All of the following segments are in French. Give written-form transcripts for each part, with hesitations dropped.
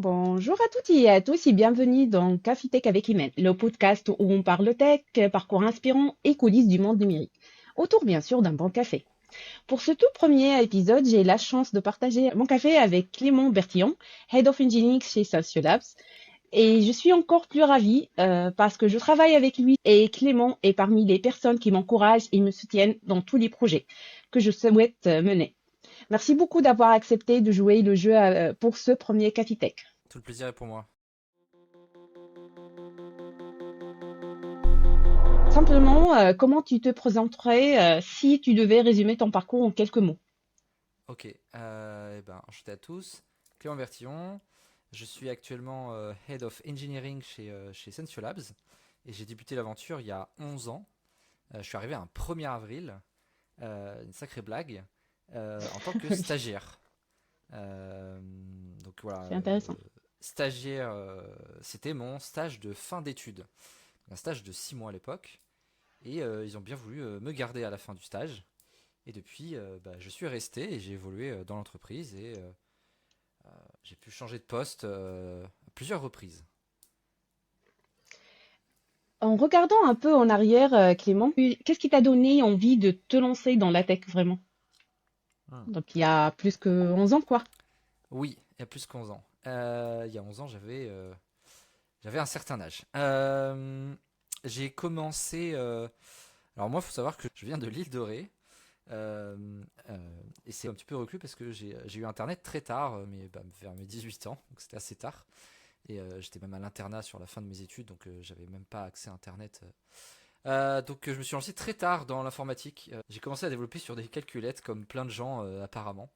Bonjour à toutes et à tous et bienvenue dans Café Tech avec Imen, le podcast où on parle tech, parcours inspirant et coulisses du monde numérique. Autour bien sûr d'un bon café. Pour ce tout premier épisode, j'ai la chance de partager mon café avec Clément Bertillon, Head of Engineering chez Salcio Labs. Et je suis encore plus ravie parce que je travaille avec lui et Clément est parmi les personnes qui m'encouragent et me soutiennent dans tous les projets que je souhaite mener. Merci beaucoup d'avoir accepté de jouer le jeu pour ce premier Café Tech. Tout le plaisir est pour moi. Simplement, comment tu te présenterais si tu devais résumer ton parcours en quelques mots? Ok, enchanté à tous. Clément Bertillon, je suis actuellement Head of Engineering chez Sensio Labs et j'ai débuté l'aventure il y a 11 ans. Je suis arrivé un 1er avril, une sacrée blague, en tant que Oui, stagiaire. Euh, donc voilà, c'est intéressant. stagiaire, c'était mon stage de fin d'études. Un stage de 6 mois à l'époque. Et ils ont bien voulu me garder à la fin du stage. Et depuis, je suis resté et j'ai évolué dans l'entreprise et j'ai pu changer de poste à plusieurs reprises. En regardant un peu en arrière, Clément, qu'est-ce qui t'a donné envie de te lancer dans la tech vraiment? Hmm. Donc il y a plus que 11 ans, quoi. Oui, il y a plus que 11 ans. Il y a 11 ans, j'avais un certain âge. J'ai commencé. Alors, moi, il faut savoir que je viens de l'île de Ré. euh, et c'est un petit peu reclus parce que j'ai eu Internet très tard, vers mes 18 ans, donc c'était assez tard. Et j'étais même à l'internat sur la fin de mes études, donc j'avais même pas accès à Internet. Je me suis lancé très tard dans l'informatique. J'ai commencé à développer sur des calculettes comme plein de gens apparemment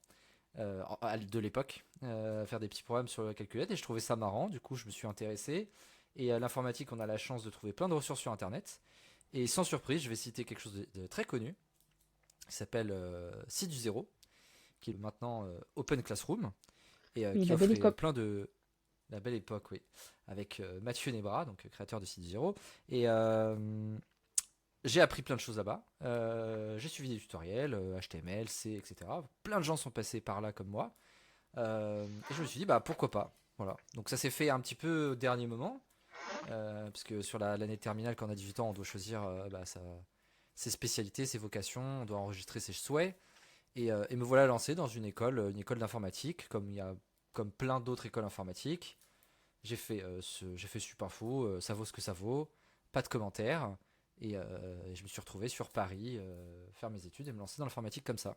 de l'époque, faire des petits programmes sur la calculette et je trouvais ça marrant. Du coup, je me suis intéressé. Et à l'informatique, on a la chance de trouver plein de ressources sur Internet. Et sans surprise, je vais citer quelque chose de très connu qui s'appelle C du Zéro, qui est maintenant Open Classroom et Oui, qui la belle offrait époque. plein de la belle époque, oui, avec Mathieu Nebra, donc créateur de C du Zéro. Et j'ai appris plein de choses là-bas. J'ai suivi des tutoriels, HTML, C, etc. Plein de gens sont passés par là comme moi. Et je me suis dit, bah pourquoi pas. Voilà. Donc ça s'est fait un petit peu au dernier moment. Parce que sur l'année terminale, quand on a 18 ans, on doit choisir ses spécialités, ses vocations, on doit enregistrer ses souhaits. Et me voilà lancé dans une école d'informatique, comme plein d'autres écoles informatiques. J'ai fait Supinfo, ça vaut ce que ça vaut, pas de commentaires. Et je me suis retrouvé sur Paris, faire mes études et me lancer dans l'informatique comme ça.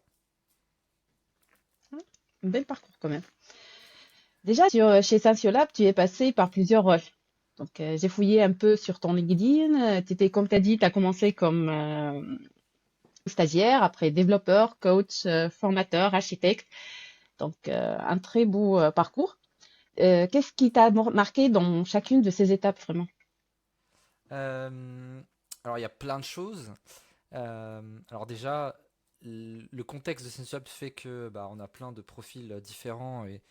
Un bel parcours quand même. Déjà, chez Sciences tu es passé par plusieurs rôles. Donc, j'ai fouillé un peu sur ton LinkedIn. Comme tu as dit, tu as commencé comme stagiaire, après développeur, coach, formateur, architecte. Donc, un très beau parcours. Qu'est-ce qui t'a marqué dans chacune de ces étapes vraiment? Euh, alors il y a plein de choses. Alors déjà, le contexte de SenseUp fait que on a plein de profils différents et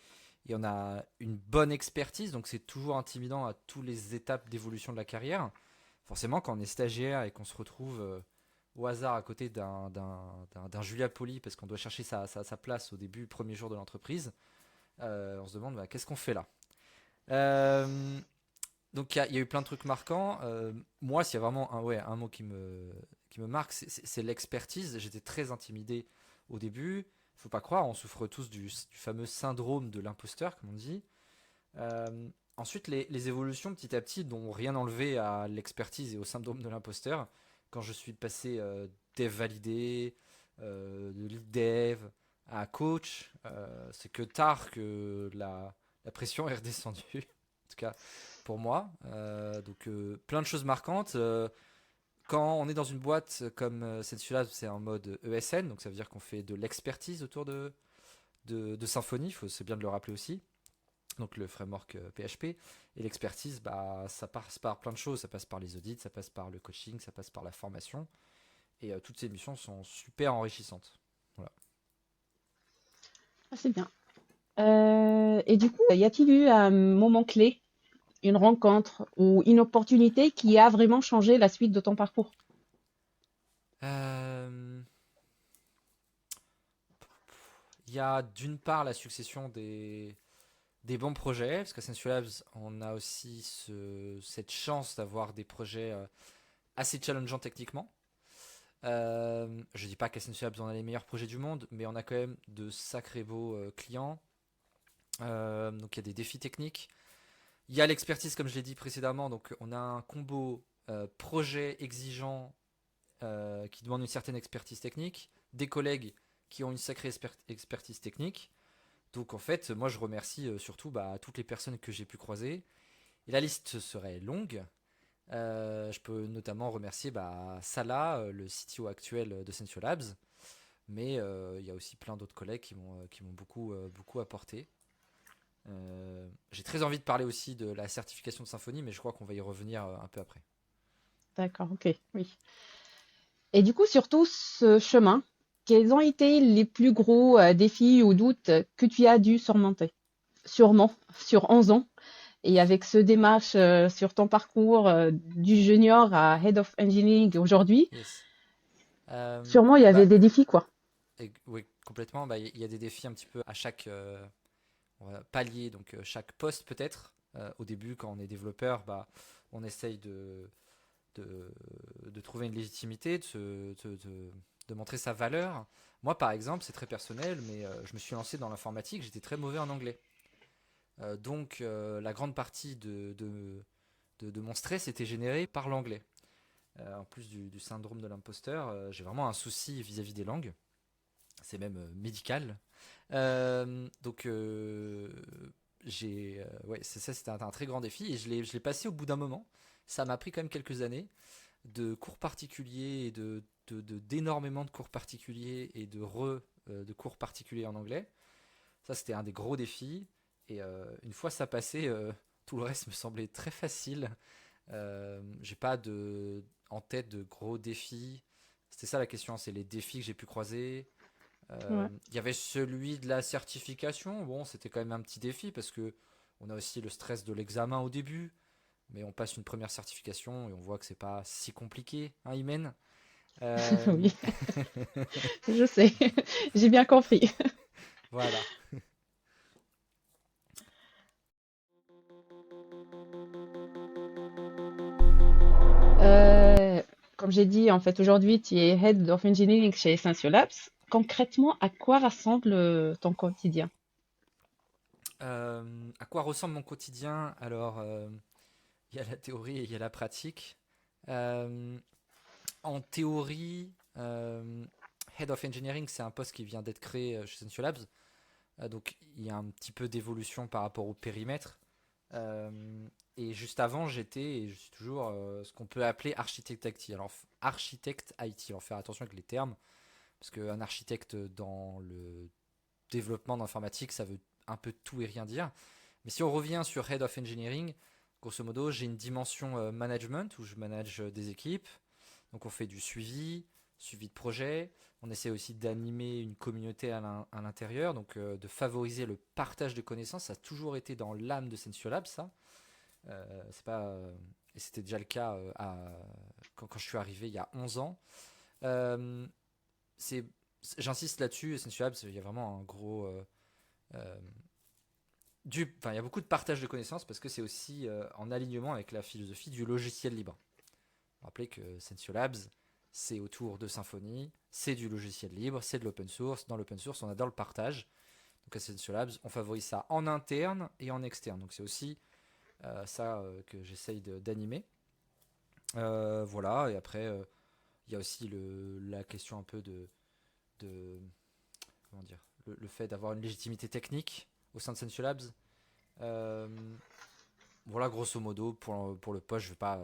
on a une bonne expertise, donc c'est toujours intimidant à toutes les étapes d'évolution de la carrière. Forcément, quand on est stagiaire et qu'on se retrouve au hasard à côté d'un Julia Poli parce qu'on doit chercher sa place au début, premier jour de l'entreprise, on se demande qu'est-ce qu'on fait là. Euh, donc il y a eu plein de trucs marquants. Moi, s'il y a vraiment un mot qui me marque, c'est l'expertise. J'étais très intimidé au début. Faut pas croire, on souffre tous du fameux syndrome de l'imposteur, comme on dit. Ensuite, les évolutions petit à petit n'ont rien enlevé à l'expertise et au syndrome de l'imposteur. Quand je suis passé dev validé, de lead dev à coach, c'est que tard que la pression est redescendue. En tout cas, pour moi. Plein de choses marquantes. Quand on est dans une boîte comme celle-là, c'est en mode ESN, donc ça veut dire qu'on fait de l'expertise autour de Symfony, c'est bien de le rappeler aussi, donc le framework PHP. Et l'expertise, ça passe par plein de choses. Ça passe par les audits, ça passe par le coaching, ça passe par la formation. Et toutes ces missions sont super enrichissantes. Voilà. Ah, c'est bien. Et du coup, y a-t-il eu un moment clé, une rencontre ou une opportunité qui a vraiment changé la suite de ton parcours? Euh, Il y a d'une part la succession des bons projets, parce qu'à Sensio Labs, on a aussi cette chance d'avoir des projets assez challengeants techniquement. Je dis pas qu'à Sensio Labs, on a les meilleurs projets du monde, mais on a quand même de sacrés beaux clients. Donc il y a des défis techniques. Il y a l'expertise, comme je l'ai dit précédemment, donc on a un combo projet exigeant qui demande une certaine expertise technique, des collègues qui ont une sacrée expertise technique. Donc en fait, moi je remercie surtout toutes les personnes que j'ai pu croiser. Et la liste serait longue. Je peux notamment remercier Salah, le CTO actuel de Sensio Labs. Mais il y a aussi plein d'autres collègues qui m'ont beaucoup apporté. J'ai très envie de parler aussi de la certification de Symfony, mais je crois qu'on va y revenir un peu après. D'accord, ok, oui. Et du coup, sur tout ce chemin, quels ont été les plus gros défis ou doutes que tu as dû surmonter? Sûrement, sur 11 ans. Et avec ce démarche sur ton parcours du junior à Head of Engineering aujourd'hui, Yes. Euh, sûrement il y avait bah, des défis, quoi. oui, complètement. Il y a des défis un petit peu à chaque palier, donc chaque poste peut-être. Au début, quand on est développeur, on essaye de, de trouver une légitimité, de montrer sa valeur. Moi, par exemple, c'est très personnel, mais je me suis lancé dans l'informatique, j'étais très mauvais en anglais. Donc, la grande partie de mon stress était générée par l'anglais. En plus du syndrome de l'imposteur, j'ai vraiment un souci vis-à-vis des langues. C'est même médical. Donc, ouais, c'est ça, c'était un très grand défi et je l'ai passé au bout d'un moment. Ça m'a pris quand même quelques années de cours particuliers et d'énormément de cours particuliers et de cours particuliers en anglais. Ça, c'était un des gros défis. Et une fois ça passé, tout le reste me semblait très facile. J'ai pas en tête de gros défis. C'était ça la question, c'est les défis que j'ai pu croiser. Ouais. Il y avait celui de la certification. Bon, c'était quand même un petit défi parce que on a aussi le stress de l'examen au début. Mais on passe une première certification et on voit que c'est pas si compliqué, hein, Imen. Euh, Oui, je sais, j'ai bien compris. voilà. Euh, Comme j'ai dit, en fait, aujourd'hui, tu es Head of Engineering chez Essential Labs. Concrètement, à quoi ressemble ton quotidien? À quoi ressemble mon quotidien? Alors, il y a la théorie et il y a la pratique. Euh, En théorie, Head of Engineering, c'est un poste qui vient d'être créé chez Sensio Labs. Donc, il y a un petit peu d'évolution par rapport au périmètre. Et juste avant, j'étais et je suis toujours ce qu'on peut appeler architecte IT. Alors, architecte IT, alors faire attention avec les termes, parce qu'un architecte dans le développement d'informatique, ça veut un peu tout et rien dire. Mais si on revient sur Head of Engineering, grosso modo, j'ai une dimension management où je manage des équipes. Donc on fait du suivi de projet. On essaie aussi d'animer une communauté à l'intérieur, donc de favoriser le partage de connaissances. Ça a toujours été dans l'âme de Sensio Lab, ça. C'est pas, et c'était déjà le cas quand je suis arrivé il y a 11 ans. Euh, c'est, J'insiste là-dessus, Sensio Labs, il y a vraiment un gros euh, il y a beaucoup de partage de connaissances parce que c'est aussi en alignement avec la philosophie du logiciel libre. Rappelez que Sensio Labs, c'est autour de Symfony, c'est du logiciel libre, c'est de l'open source. Dans l'open source, on adore le partage. Donc à Sensio Labs, on favorise ça en interne et en externe. Donc c'est aussi ça que j'essaye d'animer. Voilà, et après, il y a aussi la question un peu de comment dire, le fait d'avoir une légitimité technique au sein de Sensio Labs. Euh, voilà, grosso modo, pour le poste, je vais pas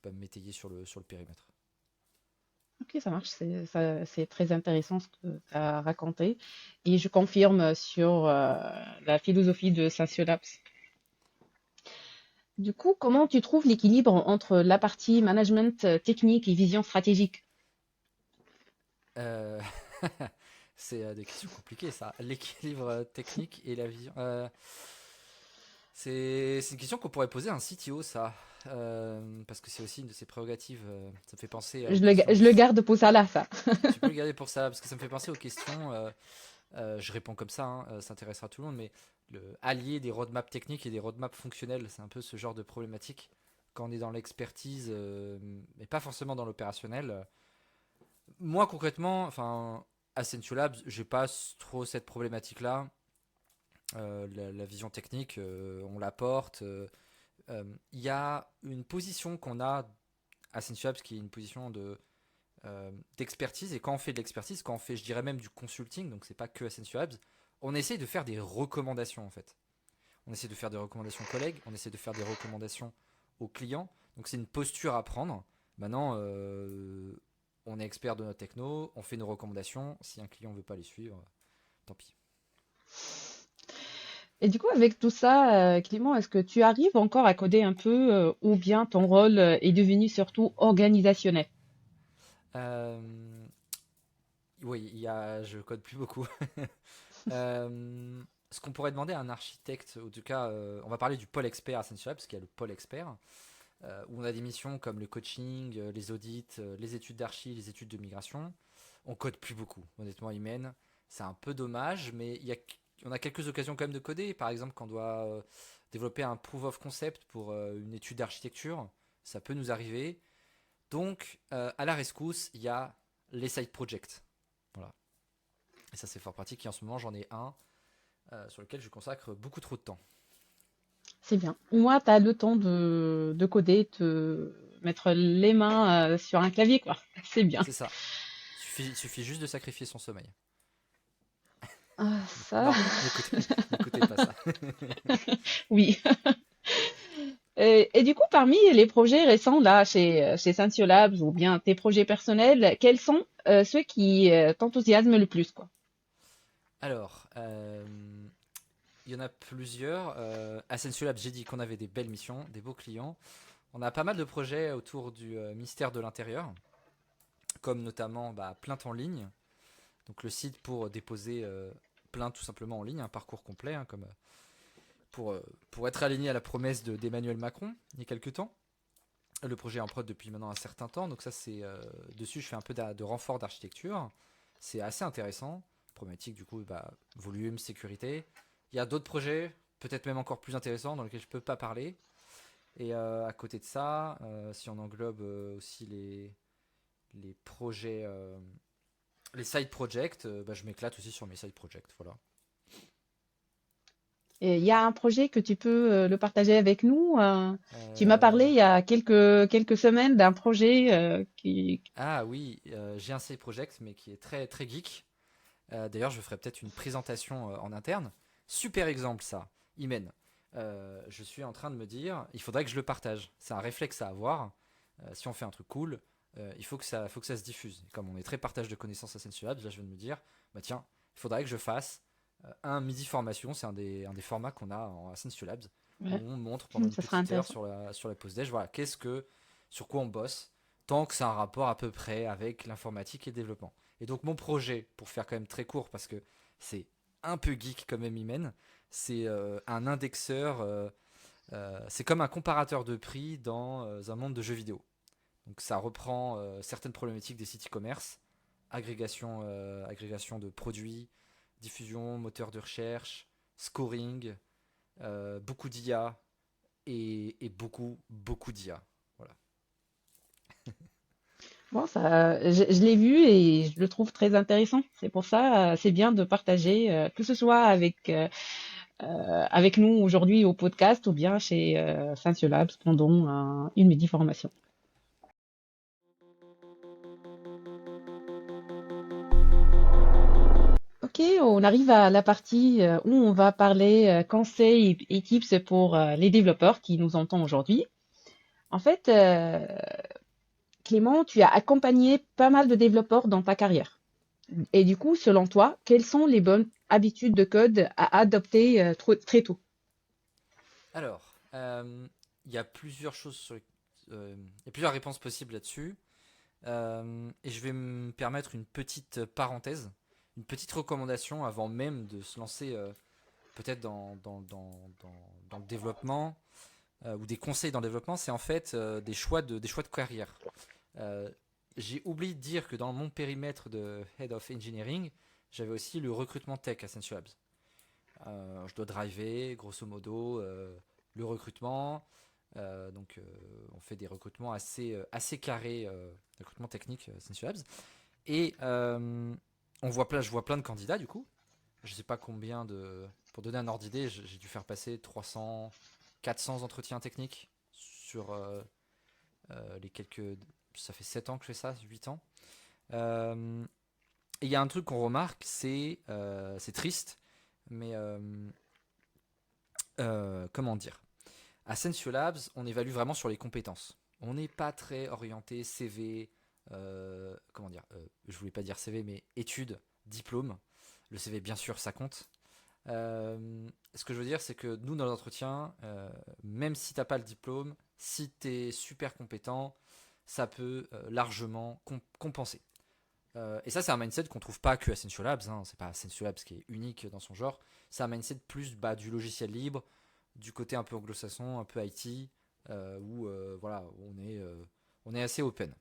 me m'étayer sur le périmètre. Ok, ça marche, c'est très intéressant ce que tu as raconté. Et je confirme sur la philosophie de Essential Labs. Du coup, comment tu trouves l'équilibre entre la partie management technique et vision stratégique? Euh, c'est des questions compliquées, ça. L'équilibre technique et la vision. C'est une question qu'on pourrait poser à un CTO, ça. Parce que c'est aussi une de ses prérogatives. Ça me fait penser aux questions Je le garde pour ça là, ça. Tu peux le garder pour ça, parce que ça me fait penser aux questions. Je réponds comme ça, hein, ça intéressera tout le monde, mais allier des roadmaps techniques et des roadmaps fonctionnels. C'est un peu ce genre de problématique quand on est dans l'expertise, mais pas forcément dans l'opérationnel. Moi concrètement, enfin, à Sensio Labs, j'ai pas trop cette problématique-là. La vision technique, on la porte. Il y a une position qu'on a à Sensio Labs qui est une position d'expertise. Et quand on fait de l'expertise, quand on fait, je dirais même du consulting, donc c'est pas que Ascension Labs, on essaye de faire des recommandations en fait. On essaie de faire des recommandations aux collègues, on essaie de faire des recommandations aux clients. Donc c'est une posture à prendre. Maintenant, on est expert de notre techno, on fait nos recommandations. Si un client ne veut pas les suivre, tant pis. Et du coup, avec tout ça, Clément, est-ce que tu arrives encore à coder un peu ou bien ton rôle est devenu surtout organisationnel? Euh, oui, je code plus beaucoup. Ce qu'on pourrait demander à un architecte, en tout cas, on va parler du pôle expert à Ascension Labs, qui est le pôle expert, où on a des missions comme le coaching, les audits, les études d'archi, les études de migration. On code plus beaucoup, honnêtement, Imen. C'est un peu dommage, mais on a quelques occasions quand même de coder. Par exemple, quand on doit développer un proof of concept pour une étude d'architecture, ça peut nous arriver. Donc, à la rescousse, il y a les side projects. Voilà. Et ça, c'est fort pratique. Et en ce moment, j'en ai un sur lequel je consacre beaucoup trop de temps. C'est bien. Au moins, tu as le temps de coder, de mettre les mains sur un clavier, quoi. C'est bien. C'est ça. Il suffit juste de sacrifier son sommeil. Ah, ça, Non, n'écoutez pas ça. oui. Et du coup, parmi les projets récents là chez Sensio Labs ou bien tes projets personnels, quels sont ceux qui t'enthousiasment le plus, quoi? Alors, il y en a plusieurs. À Sensio Lab, j'ai dit qu'on avait des belles missions, des beaux clients. On a pas mal de projets autour du ministère de l'Intérieur, comme notamment Plainte en ligne, donc le site pour déposer plainte tout simplement en ligne, un parcours complet, hein, comme pour être aligné à la promesse d'Emmanuel Macron il y a quelques temps. Le projet est en prod depuis maintenant un certain temps, donc ça c'est dessus je fais un peu de renfort d'architecture. C'est assez intéressant. Problématique du coup, volume, sécurité. Il y a d'autres projets, peut-être même encore plus intéressants, dans lesquels je peux pas parler. Et à côté de ça, si on englobe aussi les projets, les side projects, je m'éclate aussi sur mes side projects. Voilà. Et il y a un projet que tu peux le partager avec nous. Tu m'as Euh, parlé il y a quelques semaines d'un projet qui... ah oui, j'ai un side project, mais qui est très très geek. D'ailleurs, je ferai peut-être une présentation en interne. Super exemple, ça. Imen. Je suis en train de me dire, il faudrait que je le partage. C'est un réflexe à avoir. Si on fait un truc cool, il faut que ça se diffuse. Et comme on est très partage de connaissances à Sensio Labs, là, je viens de me dire, tiens, il faudrait que je fasse un midi formation. C'est un des formats qu'on a en Sensio Labs, Ouais, où on montre pendant une ça sera petite heure intéressant. sur la pause déj, voilà, sur quoi on bosse, tant que ça a un rapport à peu près avec l'informatique et le développement. Et donc mon projet, pour faire quand même très court, parce que c'est un peu geek comme même Imen, c'est un indexeur, c'est comme un comparateur de prix dans un monde de jeux vidéo. Donc ça reprend certaines problématiques des sites e-commerce, agrégation de produits, diffusion, moteur de recherche, scoring, beaucoup d'IA et beaucoup, beaucoup d'IA. Voilà. Bon, ça, je l'ai vu et je le trouve très intéressant. C'est pour ça, c'est bien de partager, que ce soit avec nous aujourd'hui au podcast ou bien chez Sciences Labs pendant une midi formation. Ok, on arrive à la partie où on va parler conseils et tips pour les développeurs qui nous entendent aujourd'hui. En fait, Clément, tu as accompagné pas mal de développeurs dans ta carrière. Et du coup, selon toi, quelles sont les bonnes habitudes de code à adopter très tôt? Alors, il y a plusieurs choses il y a plusieurs réponses possibles là-dessus. Et je vais me permettre une petite parenthèse, une petite recommandation avant même de se lancer peut-être dans le développement ou des conseils dans le développement. C'est en fait des choix de carrière. Euh, j'ai oublié de dire que dans mon périmètre de Head of Engineering, j'avais aussi le recrutement tech à Sensio Labs. Je dois driver, grosso modo, le recrutement. On fait des recrutements assez carrés, recrutement technique Essential Labs. Et je vois plein de candidats du coup. Je sais pas combien de. Pour donner un ordre d'idée, j'ai dû faire passer 300, 400 entretiens techniques sur les quelques. Ça fait 7 ans que je fais ça, 8 ans. Euh, et il y a un truc qu'on remarque, c'est triste, mais comment dire? À Sensio Labs, on évalue vraiment sur les compétences. On n'est pas très orienté CV, comment dire? Je voulais pas dire CV, mais études, diplôme. Le CV, bien sûr, ça compte. Ce que je veux dire, c'est que nous, dans l'entretien, même si t'as pas le diplôme, si t'es super compétent, ça peut largement compenser. Et ça, c'est un mindset qu'on trouve pas que à Essential Labs. Hein. C'est pas Essential Labs qui est unique dans son genre. C'est un mindset plus du logiciel libre, du côté un peu anglo-saxon, un peu IT, où voilà, on est assez open.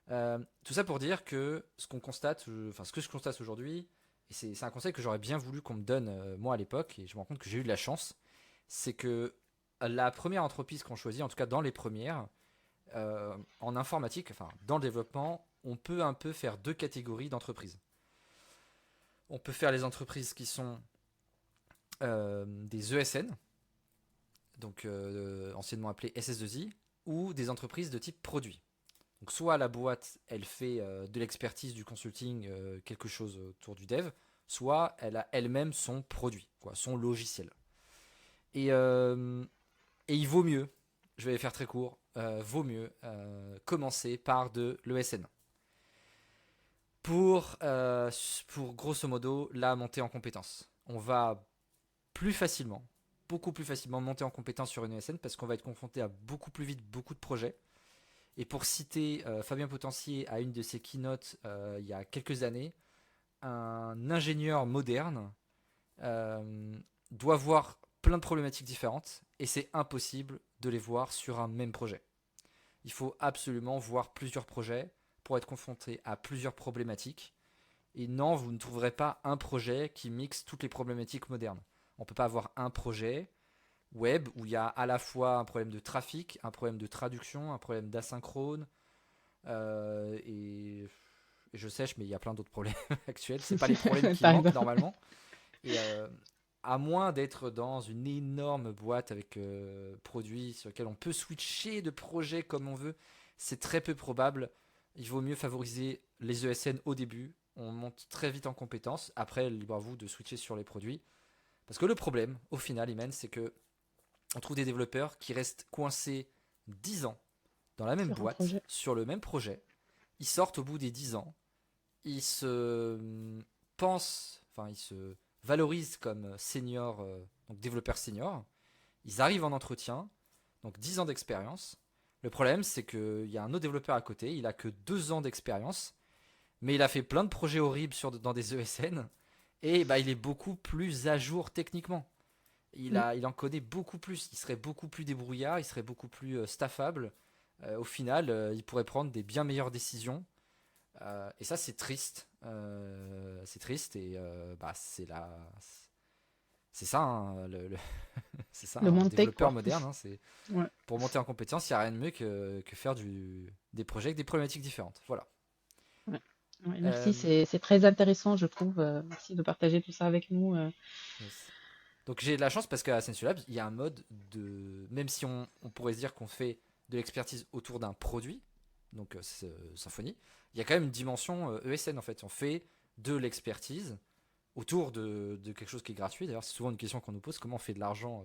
Tout ça pour dire que ce que je constate aujourd'hui, et c'est un conseil que j'aurais bien voulu qu'on me donne moi à l'époque, et je me rends compte que j'ai eu de la chance, c'est que la première entreprise qu'on choisit, en tout cas dans les premières, en informatique, enfin dans le développement, on peut un peu faire deux catégories d'entreprises. On peut faire les entreprises qui sont des ESN, donc anciennement appelées SS2I, ou des entreprises de type produit. Donc soit la boîte, elle fait de l'expertise, du consulting, quelque chose autour du dev, soit elle a elle-même son produit, quoi, son logiciel. Et, euh, et il vaut mieux, je vais faire très court, vaut mieux commencer par de l'ESN. Pour grosso modo la montée en compétences. On va plus facilement, beaucoup plus facilement monter en compétence sur une ESN parce qu'on va être confronté à beaucoup plus vite beaucoup de projets. Et pour citer Fabien Potencier à une de ses keynotes il y a quelques années, un ingénieur moderne doit voir plein de problématiques différentes et c'est impossible de les voir sur un même projet. Il faut absolument voir plusieurs projets pour être confronté à plusieurs problématiques. Et non, vous ne trouverez pas un projet qui mixe toutes les problématiques modernes. On ne peut pas avoir un projet web où il y a à la fois un problème de trafic, un problème de traduction, un problème d'asynchrone, et je sèche, mais il y a plein d'autres problèmes actuels. C'est pas les problèmes qui Par manquent exemple. normalement. Et à moins d'être dans une énorme boîte avec produits sur lesquels on peut switcher de projet comme on veut, c'est très peu probable. Il vaut mieux favoriser les ESN au début. On monte très vite en compétences. Après, libre à vous de switcher sur les produits. Parce que le problème, au final, Imen, c'est que on trouve des développeurs qui restent coincés 10 ans dans la même Sur un boîte, projet. sur le même projet. Ils sortent au bout des 10 ans. Ils se pensent, enfin, ils se valorisent comme senior, donc développeurs seniors. Ils arrivent en entretien, donc 10 ans d'expérience. Le problème, c'est qu'il y a un autre développeur à côté, il a que 2 ans d'expérience, mais il a fait plein de projets horribles dans des ESN, et bah, il est beaucoup plus à jour techniquement. Mm. Il en connaît beaucoup plus, il serait beaucoup plus débrouillard, il serait beaucoup plus staffable. Au final, il pourrait prendre des bien meilleures décisions. Et ça, c'est triste, et bah, c'est ça, hein, c'est ça, Le un monde tech, développeur quoi. moderne. Hein, c'est Ouais. pour monter en compétence, il n'y a rien de mieux que faire des projets avec des problématiques différentes. Voilà. Ouais. Ouais, merci, Euh, c'est très intéressant, je trouve. Merci de partager tout ça avec nous. yes. Donc j'ai de la chance parce qu'à Sensio Labs, il y a un mode de, même si on pourrait se dire qu'on fait de l'expertise autour d'un produit, donc Symfony, il y a quand même une dimension ESN en fait. On fait de l'expertise autour de quelque chose qui est gratuit. D'ailleurs, c'est souvent une question qu'on nous pose, comment on fait de l'argent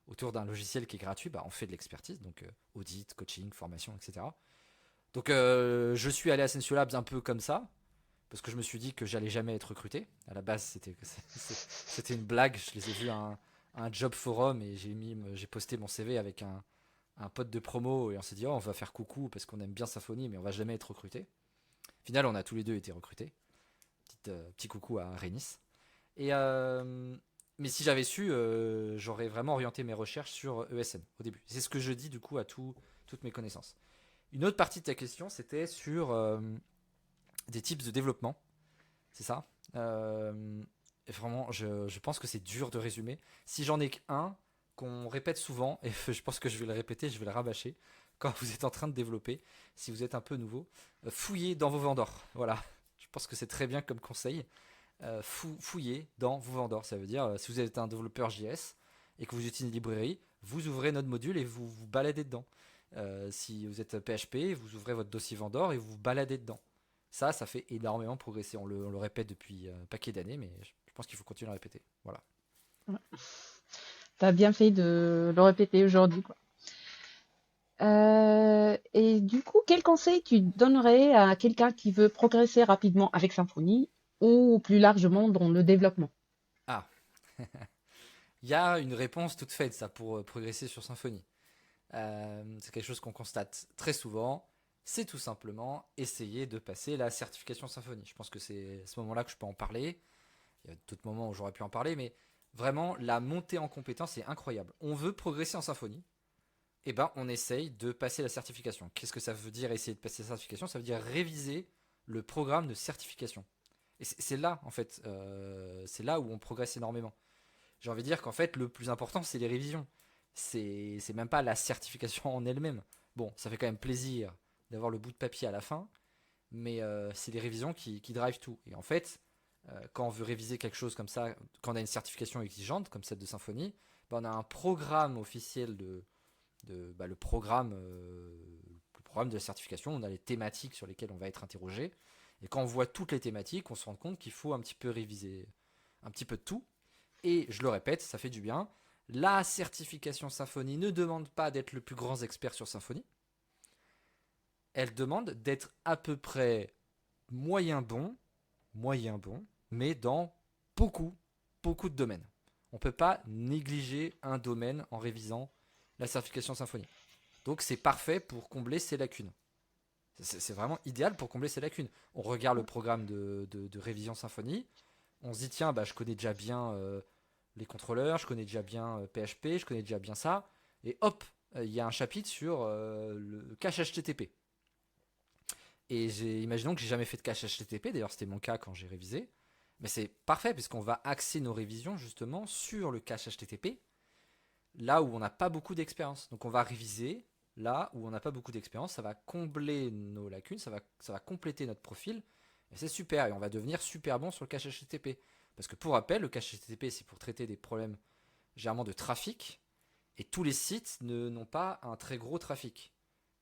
autour d'un logiciel qui est gratuit? Bah, on fait de l'expertise, donc audit, coaching, formation, etc. Donc je suis allé à Sensio Labs un peu comme ça, parce que je me suis dit que j'allais jamais être recruté. À la base, c'était une blague. Je les ai vus à un job forum et j'ai posté mon CV avec un pote de promo et on s'est dit, oh, on va faire coucou parce qu'on aime bien Symfony, mais on va jamais être recruté. Au final, on a tous les deux été recrutés. Petit coucou à Rénis. Et mais si j'avais su, j'aurais vraiment orienté mes recherches sur ESN au début. C'est ce que je dis du coup à toutes mes connaissances. Une autre partie de ta question, c'était sur des types de développement. C'est ça. Et vraiment, je pense que c'est dur de résumer. Si j'en ai qu'un qu'on répète souvent, et je pense que je vais le répéter, je vais le rabâcher, quand vous êtes en train de développer, si vous êtes un peu nouveau, fouillez dans vos vendors. Voilà, je pense que c'est très bien comme conseil. Fouillez dans vos vendors. Ça veut dire, si vous êtes un développeur JS et que vous utilisez une librairie, vous ouvrez notre module et vous vous baladez dedans. Si vous êtes PHP, vous ouvrez votre dossier vendor et vous vous baladez dedans. Ça fait énormément progresser. On le répète depuis un paquet d'années, mais je pense qu'il faut continuer à le répéter. Voilà. Tu as bien fait de le répéter aujourd'hui, quoi. Et du coup, quel conseil tu donnerais à quelqu'un qui veut progresser rapidement avec Symfony ou plus largement dans le développement? Ah, il y a une réponse toute faite, ça, pour progresser sur Symfony. C'est quelque chose qu'on constate très souvent. C'est tout simplement essayer de passer la certification Symfony. Je pense que c'est à ce moment-là que je peux en parler. Il y a d'autres moments où j'aurais pu en parler, mais vraiment, la montée en compétence est incroyable. On veut progresser en Symfony, et ben on essaye de passer la certification. Qu'est-ce que ça veut dire essayer de passer la certification? Ça veut dire réviser le programme de certification. Et c'est là, en fait, c'est là où on progresse énormément. J'ai envie de dire qu'en fait, le plus important, c'est les révisions. C'est même pas la certification en elle-même. Bon, ça fait quand même plaisir d'avoir le bout de papier à la fin, mais c'est les révisions qui drivent tout. Et en fait, quand on veut réviser quelque chose comme ça, quand on a une certification exigeante, comme celle de Symfony, ben on a un programme officiel le programme de la certification, on a les thématiques sur lesquelles on va être interrogé. Et quand on voit toutes les thématiques, on se rend compte qu'il faut un petit peu réviser un petit peu de tout. Et je le répète, ça fait du bien. La certification Symfony ne demande pas d'être le plus grand expert sur Symfony. Elle demande d'être à peu près moyen bon, mais dans beaucoup, beaucoup de domaines. On ne peut pas négliger un domaine en révisant la certification Symfony. Donc c'est parfait pour combler ces lacunes. C'est vraiment idéal pour combler ces lacunes. On regarde le programme de révision Symfony, on se dit tiens, bah, je connais déjà bien les contrôleurs, je connais déjà bien PHP, je connais déjà bien ça, et hop, il y a un chapitre sur le cache HTTP. Et imaginons que j'ai jamais fait de cache HTTP, d'ailleurs c'était mon cas quand j'ai révisé, mais c'est parfait puisqu'on va axer nos révisions justement sur le cache HTTP, là où on n'a pas beaucoup d'expérience. Donc on va réviser là où on n'a pas beaucoup d'expérience, ça va combler nos lacunes, ça va compléter notre profil, et c'est super, et on va devenir super bon sur le cache HTTP. Parce que pour rappel, le cache HTTP c'est pour traiter des problèmes généralement de trafic, et tous les sites n'ont pas un très gros trafic.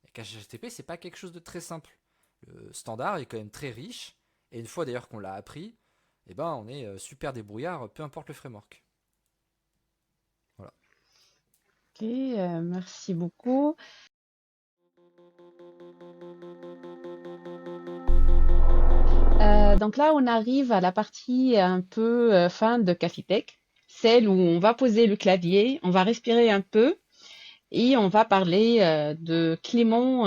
Le cache HTTP c'est pas quelque chose de très simple. Le standard est quand même très riche, et une fois d'ailleurs qu'on l'a appris, eh ben on est super débrouillard, peu importe le framework. Voilà. Ok, merci beaucoup. Donc là, on arrive à la partie un peu fin de Cafitech, celle où on va poser le clavier, on va respirer un peu et on va parler de Clément,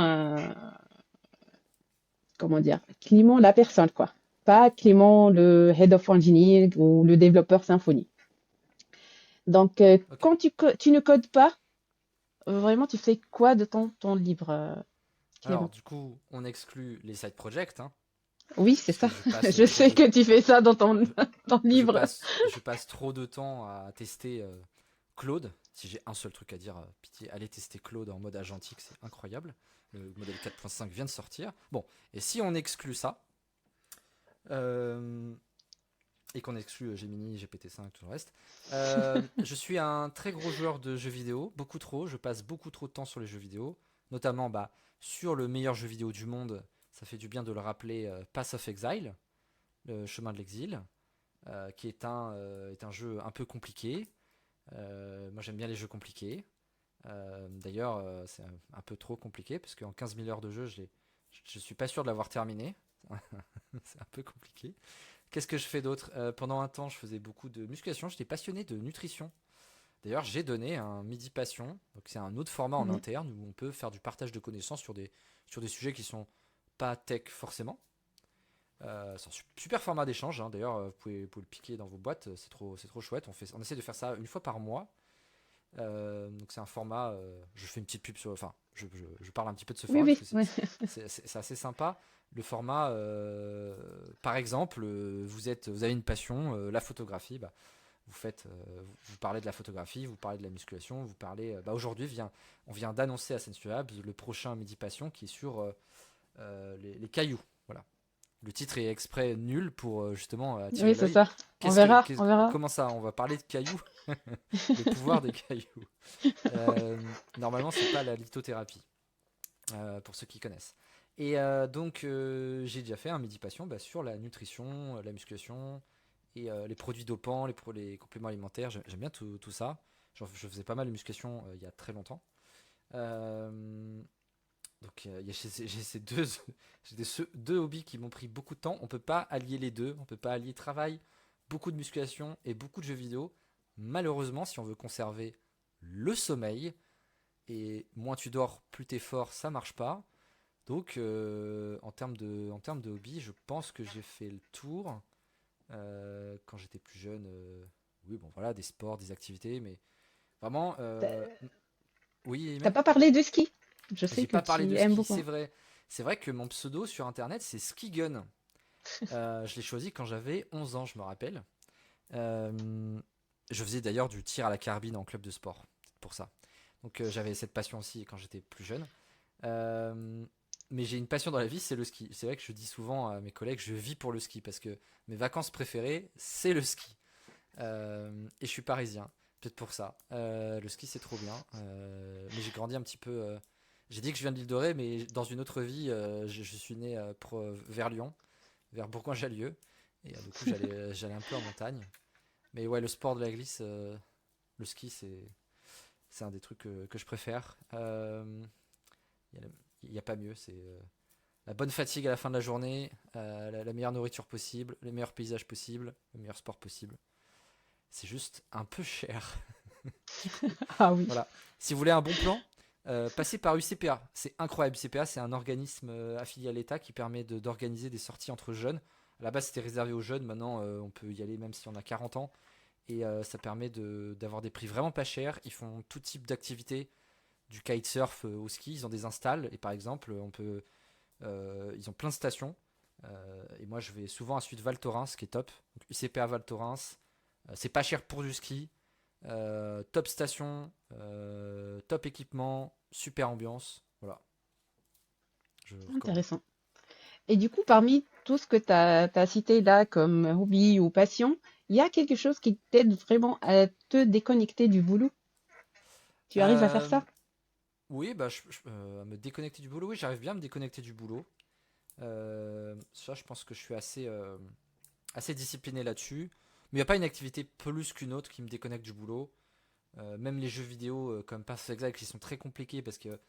comment dire, Clément la personne, quoi. Pas Clément le Head of Engineering ou le développeur Symfony. Donc, Ok. quand tu ne codes pas, vraiment, tu fais quoi de ton temps libre, Alors, Clément? du coup, on exclut les side projects, hein, Oui, c'est parce ça. que je passe Je trop sais de, que tu fais ça dans ton temps je libre. passe, je passe trop de temps à tester Claude. Si j'ai un seul truc à dire, pitié, allez tester Claude en mode agentique, c'est incroyable. Le modèle 4.5 vient de sortir. Bon, et si on exclut ça, euh, et qu'on exclut Gemini, GPT-5, tout le reste, je suis un très gros joueur de jeux vidéo, beaucoup trop. Je passe beaucoup trop de temps sur les jeux vidéo, notamment bah, sur le meilleur jeu vidéo du monde. Ça fait du bien de le rappeler, Path of Exile, le chemin de l'exil, qui est un jeu un peu compliqué. Moi j'aime bien les jeux compliqués. D'ailleurs, c'est un peu trop compliqué, parce qu'en 15 000 heures de jeu, je suis pas sûr de l'avoir terminé. C'est un peu compliqué. Qu'est-ce que je fais d'autre? Pendant un temps, je faisais beaucoup de musculation. J'étais passionné de nutrition. D'ailleurs, j'ai donné un Midi Passion. Donc, c'est un autre format en Mhm. interne où on peut faire du partage de connaissances sur des sujets qui sont pas tech forcément. C'est un super format d'échange, hein. D'ailleurs, vous pouvez le piquer dans vos boîtes. C'est trop chouette. On essaie de faire ça une fois par mois. Donc c'est un format, je fais une petite pub sur, enfin, je parle un petit peu de ce Oui, format parce oui, que oui. c'est assez sympa. Le format, par exemple, vous avez une passion, la photographie, bah, vous parlez de la photographie, vous parlez de la musculation, vous parlez, bah, aujourd'hui on vient d'annoncer à Sensu Labs le prochain Midi Passion qui est sur les cailloux. Voilà. Le titre est exprès nul pour justement attirer Oui, c'est l'œil. ça. On verra, on verra. Comment ça? On va parler de cailloux, le pouvoir des cailloux. Normalement, c'est pas la lithothérapie, pour ceux qui connaissent. Et donc, j'ai déjà fait un midi passion bah, sur la nutrition, la musculation et les produits dopants, les compléments alimentaires. J'aime bien tout ça. Je faisais pas mal de musculation il y a très longtemps. Euh, donc, j'ai ces deux, deux hobbies qui m'ont pris beaucoup de temps. On peut pas allier les deux. On peut pas allier travail, beaucoup de musculation et beaucoup de jeux vidéo. Malheureusement, si on veut conserver le sommeil, et moins tu dors, plus t'es fort, ça marche pas. Donc, en termes de hobby, je pense que j'ai fait le tour. Quand j'étais plus jeune, oui, bon, voilà, des sports, des activités, mais vraiment, oui, T'as Imen. pas parlé de ski? Je sais J'ai que pas parlé tu de aimes ski, beaucoup. c'est vrai. C'est vrai que mon pseudo sur internet, c'est Skigun. Je l'ai choisi quand j'avais 11 ans, je me rappelle. Euh, je faisais d'ailleurs du tir à la carabine en club de sport, pour ça. Donc j'avais cette passion aussi quand j'étais plus jeune. Euh, mais j'ai une passion dans la vie, c'est le ski. C'est vrai que je dis souvent à mes collègues, je vis pour le ski parce que mes vacances préférées, c'est le ski. Et je suis parisien, peut-être pour ça. Le ski, c'est trop bien. Mais j'ai grandi un petit peu. J'ai dit que je viens de l'île de Ré, mais dans une autre vie, je suis né vers Lyon, vers Bourgoin-Jallieu. Et du coup, j'allais un peu en montagne. Mais ouais, le sport de la glisse, le ski, c'est un des trucs que je préfère. Il n'y a pas mieux, c'est la bonne fatigue à la fin de la journée, la meilleure nourriture possible, les meilleurs paysages possibles, le meilleur sport possible. C'est juste un peu cher. Du coup, Ah oui. voilà. Si vous voulez un bon plan, passez par UCPA. C'est incroyable. UCPA, c'est un organisme affilié à l'État qui permet d'organiser des sorties entre jeunes. À la base, c'était réservé aux jeunes. Maintenant, on peut y aller même si on a 40 ans. Et ça permet d'avoir des prix vraiment pas chers. Ils font tout type d'activités, du kitesurf au ski. Ils ont des installs. Et par exemple, ils ont plein de stations. Et moi, je vais souvent à Suite Val Thorens, qui est top. Donc, UCPA Val Thorens. C'est pas cher pour du ski. Top station, top équipement, super ambiance. Voilà, je recommande. Intéressant. Et du coup, parmi tout ce que tu as cité là comme hobby ou passion, il y a quelque chose qui t'aide vraiment à te déconnecter du boulot? Tu arrives à faire Euh, ça? oui, bah, à me déconnecter du boulot. Oui, j'arrive bien à me déconnecter du boulot. Ça, je pense que je suis assez discipliné là-dessus. Mais il n'y a pas une activité plus qu'une autre qui me déconnecte du boulot. Même les jeux vidéo comme Path of Exile qui sont très compliqués parce que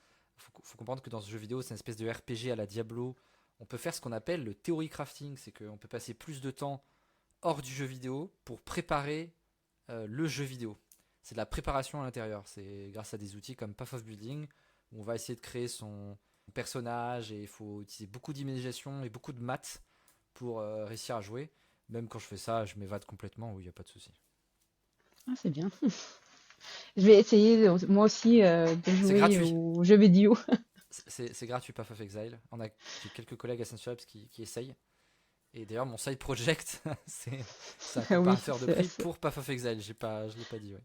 faut comprendre que dans ce jeu vidéo, c'est une espèce de RPG à la Diablo. On peut faire ce qu'on appelle le theory crafting, c'est qu'on peut passer plus de temps hors du jeu vidéo pour préparer le jeu vidéo. C'est de la préparation à l'intérieur. C'est grâce à des outils comme Path of Building où on va essayer de créer son personnage et il faut utiliser beaucoup d'imagination et beaucoup de maths pour réussir à jouer. Même quand je fais ça, je m'évade complètement, oui, il n'y a pas de souci. Ah, c'est bien. Je vais essayer moi aussi de C'est jouer gratuit. aux jeux vidéo. C'est gratuit, Path of Exile. J'ai quelques collègues à Saint qui essayent. Et d'ailleurs, mon side project, c'est un Ah oui, comparateur de prix pour Path of Exile. Je l'ai pas dit, ouais.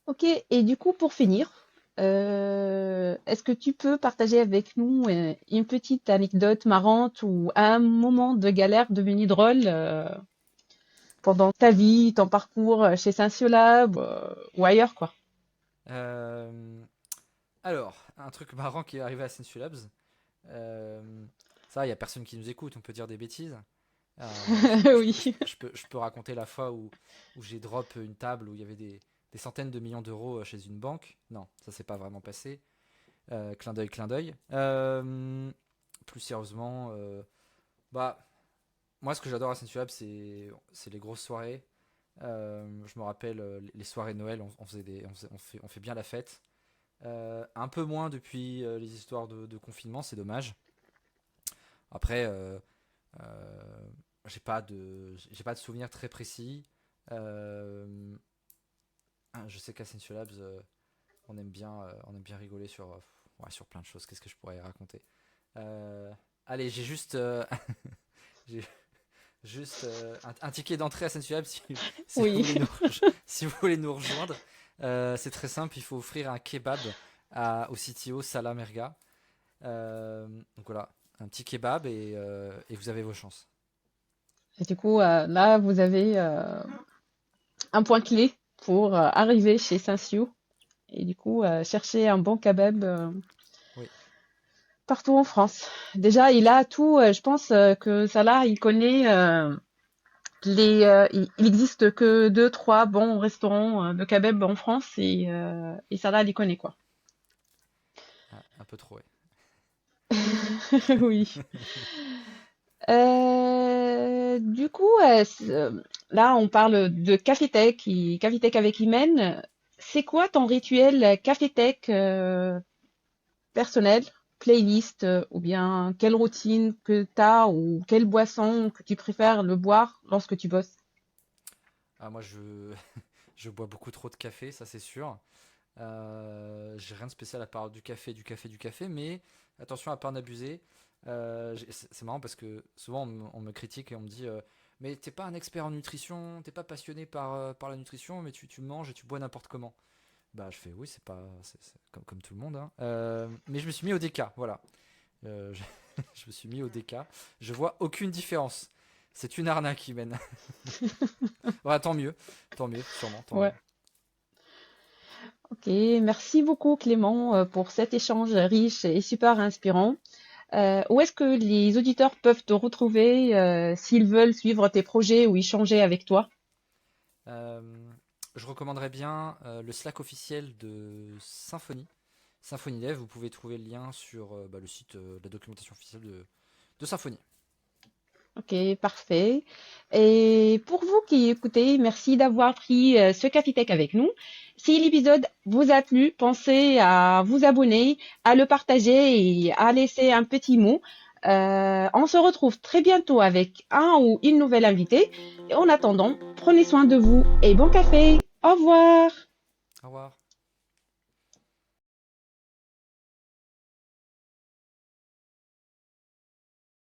Ok, et du coup, pour finir, est-ce que tu peux partager avec nous une petite anecdote marrante ou un moment de galère devenu drôle pendant ta vie, ton parcours chez Sensiolab ou ailleurs, quoi? Euh, alors, un truc marrant qui est arrivé à Sensu Labs. Euh, Ça, il n'y a personne qui nous écoute, on peut dire des bêtises. Oui. Je peux raconter la fois où j'ai drop une table où il y avait des centaines de millions d'euros chez une banque. Non, ça s'est pas vraiment passé. Clin d'œil, clin d'œil. Plus sérieusement, bah, moi, ce que j'adore à Saint-Sulab, c'est les grosses soirées. Je me rappelle les soirées de Noël, on faisait on fait bien la fête. Un peu moins depuis les histoires de confinement, c'est dommage. Après, euh, j'ai pas de souvenirs très précis. Euh, Je sais qu'à Sensio Labs, on aime bien rigoler ouais, sur plein de choses. Qu'est-ce que je pourrais y raconter? Euh, Allez, j'ai juste, j'ai juste un ticket d'entrée à Sensio Labs si vous Oui. voulez si vous voulez nous rejoindre. C'est très simple, il faut offrir un kebab au CTO Salah Merga. Donc voilà, un petit kebab et vous avez vos chances. Et du coup, là, vous avez un point clé pour arriver chez Saint-Siou. Et du coup, chercher un bon kebab Oui. partout en France. Déjà, il a tout. Je pense que Salah, il connaît il existe que deux, trois bons restaurants de kebab en France et Salah, il les connaît quoi. Ah, un peu trop, ouais. Oui. Du coup, là, on parle de Café Tech, Café Tech avec Imen. C'est quoi ton rituel Café Tech personnel, playlist, ou bien quelle routine que tu as ou quelle boisson que tu préfères le boire lorsque tu bosses? Ah, moi, je bois beaucoup trop de café, ça c'est sûr. J'ai rien de spécial à part du café, mais attention à pas en abuser. C'est marrant parce que souvent on me critique et on me dit mais t'es pas un expert en nutrition, t'es pas passionné par la nutrition, mais tu manges et tu bois n'importe comment. Bah je fais oui, c'est pas c'est comme tout le monde, hein. Mais je me suis mis au DK, voilà. Je, je me suis mis au DK. Je vois aucune différence. C'est une arnaque qui mène. Ouais, tant mieux, sûrement, tant mieux. Ouais. Ok, merci beaucoup Clément pour cet échange riche et super inspirant. Où est-ce que les auditeurs peuvent te retrouver s'ils veulent suivre tes projets ou échanger avec toi? Euh, je recommanderais bien le Slack officiel de Symfony. Symfony Dev, vous pouvez trouver le lien sur le site de la documentation officielle de Symfony. Ok, parfait. Et pour vous qui écoutez, merci d'avoir pris ce Café Tech avec nous. Si l'épisode vous a plu, pensez à vous abonner, à le partager et à laisser un petit mot. On se retrouve très bientôt avec un ou une nouvelle invitée. Et en attendant, prenez soin de vous et bon café. Au revoir.